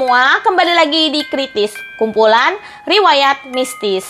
semua, kembali lagi di Kritis, kumpulan riwayat mistis.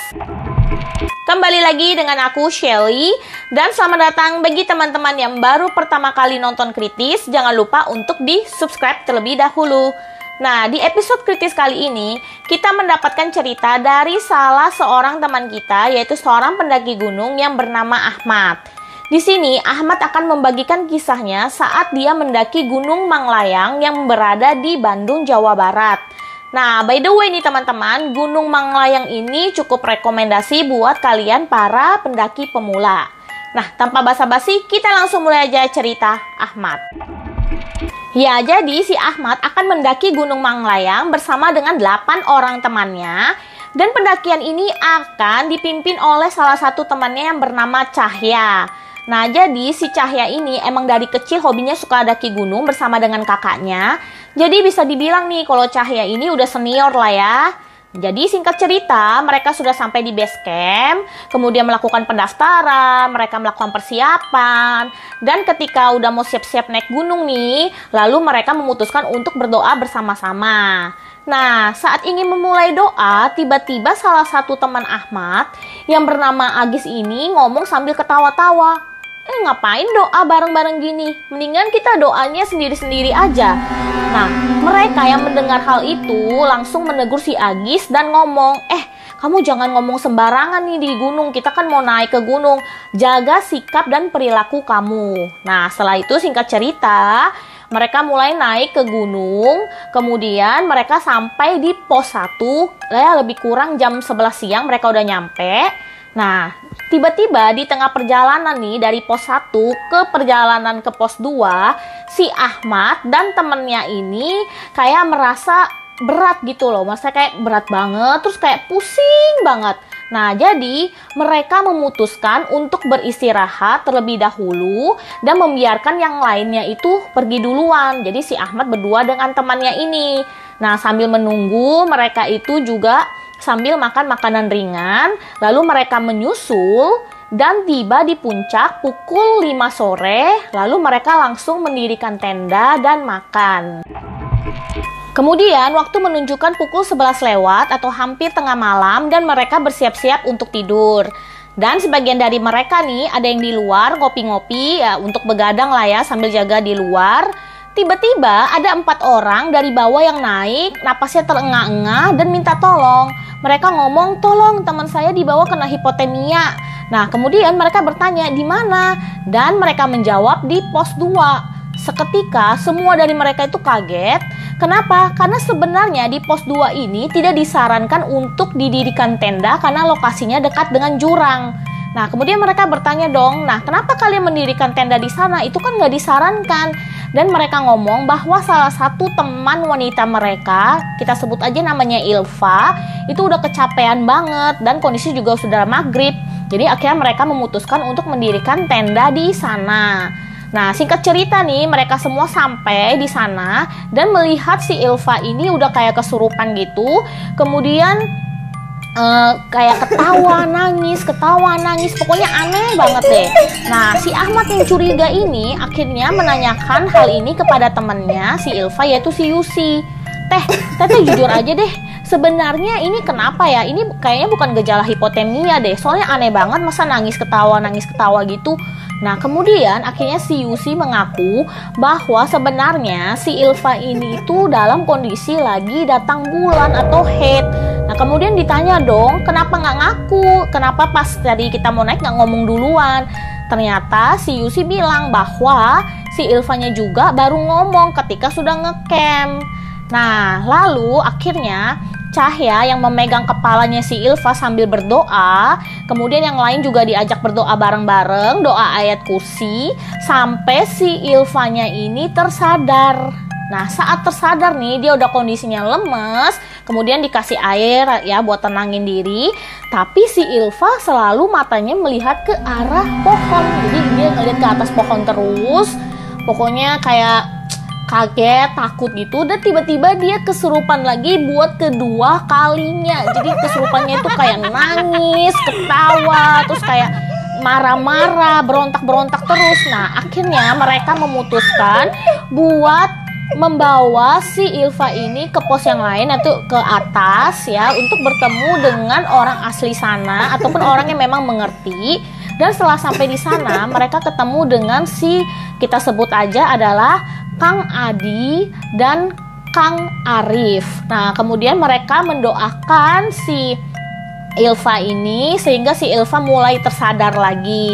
Kembali lagi dengan aku, Shelly, dan selamat datang bagi teman-teman yang baru pertama kali nonton Kritis. Jangan lupa untuk di-subscribe terlebih dahulu. Nah, di episode Kritis kali ini, kita mendapatkan cerita dari salah seorang teman kita, yaitu seorang pendaki gunung yang bernama Ahmad. Di sini, Ahmad akan membagikan kisahnya saat dia mendaki Gunung Manglayang yang berada di Bandung, Jawa Barat. Nah, by the way nih teman-teman, Gunung Manglayang ini cukup rekomendasi buat kalian para pendaki pemula. Nah, tanpa basa-basi, kita langsung mulai aja cerita Ahmad. Ya, jadi si Ahmad akan mendaki Gunung Manglayang bersama dengan 8 orang temannya. Dan pendakian ini akan dipimpin oleh salah satu temannya yang bernama Cahya. Nah, jadi si Cahya ini emang dari kecil hobinya suka daki gunung bersama dengan kakaknya. Jadi bisa dibilang nih kalau Cahya ini udah senior lah ya. Jadi singkat cerita, mereka sudah sampai di base camp, kemudian melakukan pendaftaran, mereka melakukan persiapan. Dan ketika udah mau siap-siap naik gunung nih, lalu mereka memutuskan untuk berdoa bersama-sama. Nah, saat ingin memulai doa, tiba-tiba salah satu teman Ahmad yang bernama Agis ini ngomong sambil ketawa-tawa. Ngapain doa bareng-bareng gini? Mendingan kita doanya sendiri-sendiri aja. Nah, mereka yang mendengar hal itu langsung menegur si Agis dan ngomong, kamu jangan ngomong sembarangan nih di gunung. Kita kan mau naik ke gunung. Jaga sikap dan perilaku kamu. Nah, setelah itu singkat cerita, mereka mulai naik ke gunung. Kemudian mereka sampai di pos 1. Lebih kurang jam 11 siang mereka udah nyampe. Nah, tiba-tiba di tengah perjalanan nih dari pos 1 ke perjalanan ke pos 2, si Ahmad dan temennya ini kayak merasa berat gitu loh. Maksudnya kayak berat banget, terus kayak pusing banget. Nah, jadi mereka memutuskan untuk beristirahat terlebih dahulu dan membiarkan yang lainnya itu pergi duluan. Jadi si Ahmad berdua dengan temannya ini. Nah, sambil menunggu mereka itu juga sambil makan makanan ringan, lalu mereka menyusul dan tiba di puncak pukul 5 sore, lalu mereka langsung mendirikan tenda dan makan. Kemudian waktu menunjukkan pukul 11 lewat atau hampir tengah malam dan mereka bersiap-siap untuk tidur. Dan sebagian dari mereka nih ada yang di luar ngopi-ngopi ya untuk begadang lah ya sambil jaga di luar. Tiba-tiba ada 4 orang dari bawah yang naik, napasnya terengah-engah dan minta tolong. Mereka ngomong, tolong teman saya di bawah kena hipotermia. Nah, kemudian mereka bertanya di mana? Dan mereka menjawab di pos 2. Seketika semua dari mereka itu kaget. Kenapa? Karena sebenarnya di pos 2 ini tidak disarankan untuk didirikan tenda karena lokasinya dekat dengan jurang. Nah, kemudian mereka bertanya dong, nah kenapa kalian mendirikan tenda di sana? Itu kan nggak disarankan. Dan mereka ngomong bahwa salah satu teman wanita mereka, kita sebut aja namanya Ilva, itu udah kecapean banget dan kondisi juga sudah maghrib. Jadi akhirnya mereka memutuskan untuk mendirikan tenda di sana. Nah, singkat cerita nih, mereka semua sampai di sana dan melihat si Ilva ini udah kayak kesurupan gitu. Kemudian kayak ketawa nangis, pokoknya aneh banget deh. Nah, si Ahmad yang curiga ini akhirnya menanyakan hal ini kepada temannya si Ilva, yaitu si Yusi. Teteh jujur aja deh, sebenarnya ini kenapa ya? Ini kayaknya bukan gejala hipotermia deh, soalnya aneh banget masa nangis ketawa gitu. Nah, kemudian akhirnya si Yusi mengaku bahwa sebenarnya si Ilva ini itu dalam kondisi lagi datang bulan atau haid. Nah, kemudian ditanya dong, kenapa nggak ngaku? Kenapa pas tadi kita mau naik nggak ngomong duluan? Ternyata si Yusi bilang bahwa si Ilvanya juga baru ngomong ketika sudah ngecamp. Nah, lalu akhirnya Cahya yang memegang kepalanya si Ilva sambil berdoa, kemudian yang lain juga diajak berdoa bareng-bareng, doa ayat kursi, sampai si Ilvanya ini tersadar. Nah, saat tersadar nih, dia udah kondisinya lemes, kemudian dikasih air ya buat tenangin diri, tapi si Ilva selalu matanya melihat ke arah pohon. Jadi dia ngeliat ke atas pohon terus, pokoknya kayak kaget, takut gitu, dan tiba-tiba dia kesurupan lagi buat kedua kalinya. Jadi kesurupannya itu kayak nangis, ketawa, terus kayak marah-marah, berontak-berontak terus. Nah, akhirnya mereka memutuskan buat membawa si Ilva ini ke pos yang lain atau ke atas ya, untuk bertemu dengan orang asli sana ataupun orang yang memang mengerti. Dan setelah sampai di sana, mereka ketemu dengan si, kita sebut aja adalah Kang Adi dan Kang Arif. Nah, kemudian mereka mendoakan si Ilva ini sehingga si Ilva mulai tersadar lagi.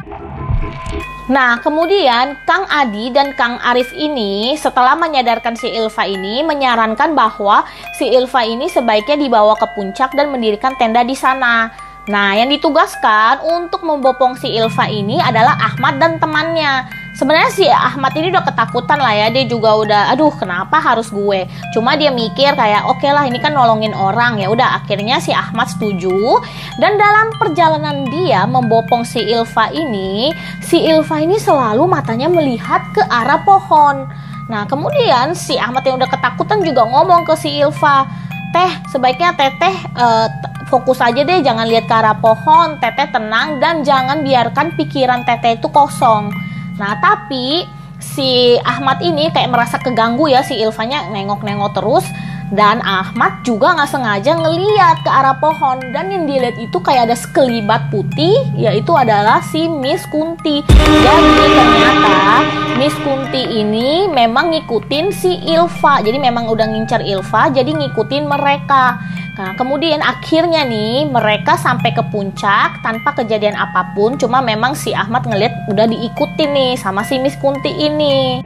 Nah, kemudian Kang Adi dan Kang Arif ini setelah menyadarkan si Ilva ini menyarankan bahwa si Ilva ini sebaiknya dibawa ke puncak dan mendirikan tenda di sana. Nah, yang ditugaskan untuk membopong si Ilva ini adalah Ahmad dan temannya. Sebenarnya si Ahmad ini udah ketakutan lah ya, dia juga udah, aduh kenapa harus gue? Cuma dia mikir kayak oke lah, ini kan nolongin orang, ya udah. Akhirnya si Ahmad setuju. Dan dalam perjalanan dia membopong si Ilva ini selalu matanya melihat ke arah pohon. Nah, kemudian si Ahmad yang udah ketakutan juga ngomong ke si Ilva, "Teh, sebaiknya teteh fokus aja deh, jangan lihat ke arah pohon, teteh tenang dan jangan biarkan pikiran teteh itu kosong." Nah, tapi si Ahmad ini kayak merasa keganggu ya, si Ilvanya nengok-nengok terus. Dan Ahmad juga nggak sengaja ngeliat ke arah pohon. Dan yang dilihat itu kayak ada sekelibat putih, yaitu adalah si Miss Kunti. Jadi ternyata Miss Kunti ini memang ngikutin si Ilva. Jadi memang udah ngincar Ilva, jadi ngikutin mereka. Nah, kemudian akhirnya nih mereka sampai ke puncak tanpa kejadian apapun. Cuma memang si Ahmad ngeliat udah diikutin nih sama si Miss Kunti ini.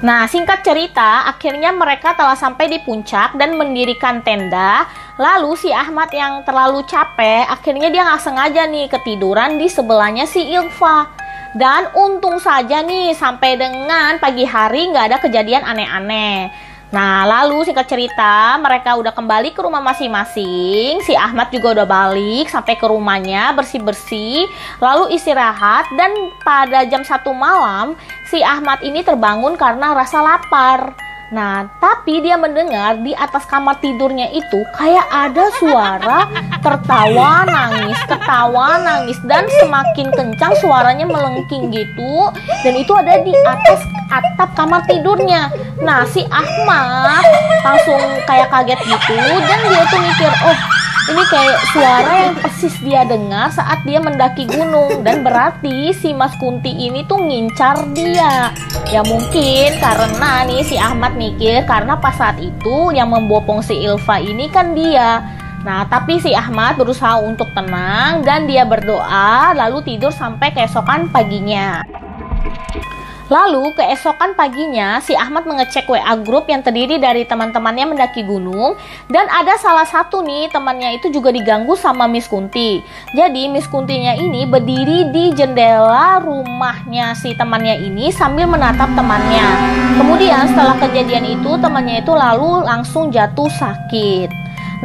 Nah, singkat cerita, akhirnya mereka telah sampai di puncak dan mendirikan tenda. Lalu si Ahmad yang terlalu capek, akhirnya dia nggak sengaja nih ketiduran di sebelahnya si Ilva. Dan untung saja nih sampai dengan pagi hari nggak ada kejadian aneh-aneh. Nah, lalu singkat cerita, mereka udah kembali ke rumah masing-masing. Si Ahmad juga udah balik sampai ke rumahnya, bersih-bersih, lalu istirahat. Dan pada jam 1 malam, si Ahmad ini terbangun karena rasa lapar. Nah, tapi dia mendengar di atas kamar tidurnya itu kayak ada suara tertawa nangis, dan semakin kencang suaranya melengking gitu, dan itu ada di atas atap kamar tidurnya. Nah, si Ahmad langsung kayak kaget gitu, dan dia tuh mikir, oh ini kayak suara yang persis dia dengar saat dia mendaki gunung, dan berarti si Mas Kunti ini tuh ngincar dia. Ya mungkin karena nih si Ahmad mikir karena pas saat itu yang membopong si Ilva ini kan dia. Nah, tapi si Ahmad berusaha untuk tenang dan dia berdoa lalu tidur sampai keesokan paginya. Lalu keesokan paginya si Ahmad mengecek WA grup yang terdiri dari teman-temannya mendaki gunung, dan ada salah satu nih temannya itu juga diganggu sama Miss Kunti. Jadi Miss Kuntinya ini berdiri di jendela rumahnya si temannya ini sambil menatap temannya. Kemudian setelah kejadian itu temannya itu lalu langsung jatuh sakit.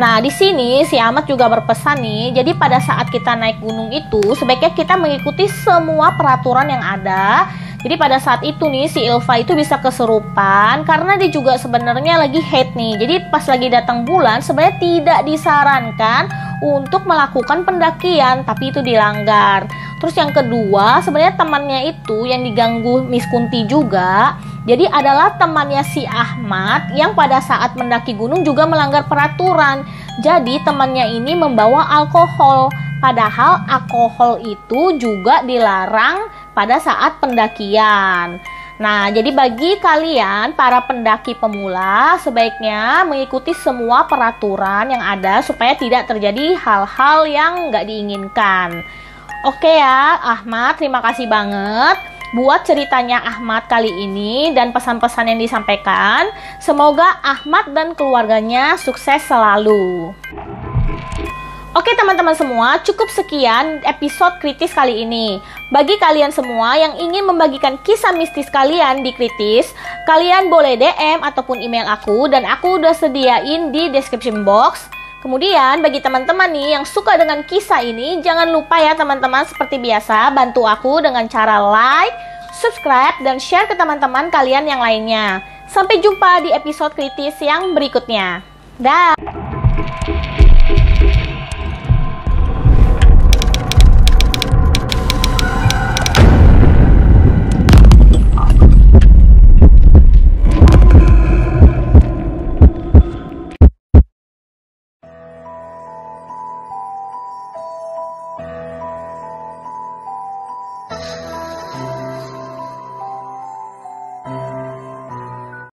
Nah, di sini si Ahmad juga berpesan nih, jadi pada saat kita naik gunung itu sebaiknya kita mengikuti semua peraturan yang ada. Jadi pada saat itu nih si Ilva itu bisa kesurupan karena dia juga sebenarnya lagi haid nih. Jadi pas lagi datang bulan sebenarnya tidak disarankan untuk melakukan pendakian, tapi itu dilanggar. Terus yang kedua, sebenarnya temannya itu yang diganggu Miss Kunti juga, jadi adalah temannya si Ahmad yang pada saat mendaki gunung juga melanggar peraturan. Jadi temannya ini membawa alkohol, padahal alkohol itu juga dilarang pada saat pendakian. Nah, jadi bagi kalian para pendaki pemula sebaiknya mengikuti semua peraturan yang ada supaya tidak terjadi hal-hal yang nggak diinginkan. Oke ya, Ahmad, terima kasih banget buat ceritanya Ahmad kali ini dan pesan-pesan yang disampaikan. Semoga Ahmad dan keluarganya sukses selalu. Oke teman-teman semua, cukup sekian episode kritis kali ini. Bagi kalian semua yang ingin membagikan kisah mistis kalian di kritis, kalian boleh DM ataupun email aku, dan aku udah sediain di description box. Kemudian bagi teman-teman nih yang suka dengan kisah ini, jangan lupa ya teman-teman, seperti biasa bantu aku dengan cara like, subscribe, dan share ke teman-teman kalian yang lainnya. Sampai jumpa di episode kritis yang berikutnya. Dah.